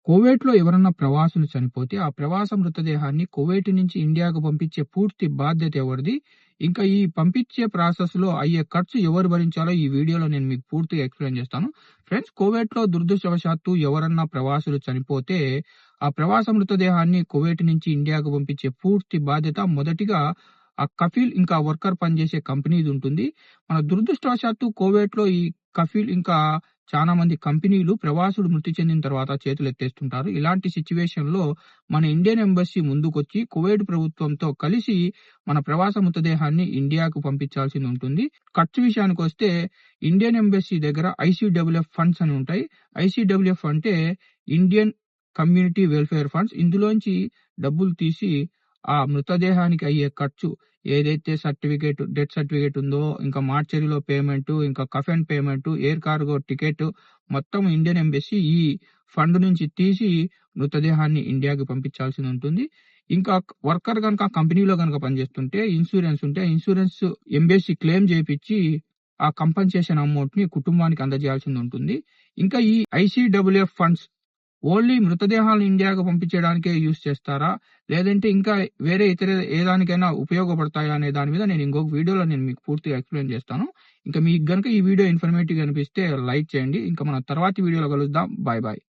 కువైట్‌లో ఎవరన్నా ప్రవాసులు చనిపోతే, ఆ ప్రవాస మృతదేహాన్ని కువైట్ నుంచి ఇండియాకు పంపించే పూర్తి బాధ్యత ఎవరిది? ఇంకా ఈ పంపించే ప్రాసెస్‌లో అయ్యే ఖర్చు ఎవరు భరించాలో ఈ వీడియోలో నేను మీకు పూర్తిగా ఎక్స్‌ప్లెయిన్ చేస్తాను. ఫ్రెండ్స్, కువైట్‌లో దురదృష్టవశాత్తు ఎవరన్నా ప్రవాసులు చనిపోతే, ఆ ప్రవాస మృతదేహాన్ని కువైట్ నుంచి ఇండియాకు పంపించే పూర్తి బాధ్యత మొదటిగా ఆ కఫీల్ ఇంకా వర్కర్ పనిచేసే కంపెనీది ఉంటుంది. మన దురదృష్టవశాత్తు కువైట్‌లో ఈ కఫీల్ ఇంకా చాలా మంది కంపెనీలు ప్రవాసుడు మృతి చెందిన తర్వాత చేతులెత్తేస్తుంటారు. ఇలాంటి సిట్యుయేషన్‌లో మన ఇండియన్ ఎంబసీ ముందుకొచ్చి కువైట్ ప్రభుత్వంతో కలిసి మన ప్రవాస మృతదేహాన్ని ఇండియాకు పంపించాల్సింది ఉంటుంది. ఖర్చు విషయానికొస్తే ఇండియన్ ఎంబసీ దగ్గర ఐసీడబ్ల్యూఎఫ్ ఫండ్స్ అని ఉంటాయి. ఐసీడబ్ల్యూఎఫ్ అంటే ఇండియన్ కమ్యూనిటీ వెల్ఫేర్ ఫండ్స్. ఇందులోంచి డబ్బులు తీసి ఆ మృతదేహానికి అయ్యే ఖర్చు ఏదైతే డెత్ సర్టిఫికేట్ ఉందో, ఇంకా మార్చరీలో పేమెంటు, ఇంకా కఫెన్ పేమెంటు, ఎయిర్ కార్గో టికెట్ మొత్తం ఇండియన్ ఎంబసీ ఈ ఫండ్ నుంచి తీసి మృతదేహాన్ని ఇండియాకి పంపించాల్సి ఉంటుంది. ఇంకా వర్కర్ గనక కంపెనీలో గనక పనిచేస్తుంటే ఇన్సూరెన్స్ ఉంటే, ఇన్సూరెన్స్ ఎంబసీ క్లెయిమ్ చేపిచ్చి ఆ కంపెన్సేషన్ అమౌంట్‌ని కుటుంబానికి అందజేయాల్సింది ఉంటుంది. ఇంకా ఈ ఐసీడబ్ల్యూఎఫ్ ఫండ్స్ ఓన్లీ మృతదేహాలను ఇండియాకు పంపించడానికే యూజ్ చేస్తారా? లేదంటే ఇంకా వేరే ఇతర ఏ దానికైనా ఉపయోగపడతాయా అనే దాని మీద నేను ఇంకొక వీడియోలో నేను మీకు పూర్తిగా ఎక్స్‌ప్లెయిన్ చేస్తాను. ఇంకా మీకు గనుక ఈ వీడియో ఇన్ఫర్మేటివ్‌గా అనిపిస్తే లైక్ చేయండి. ఇంకా మనం తర్వాతి వీడియోలో కలుద్దాం. Bye bye.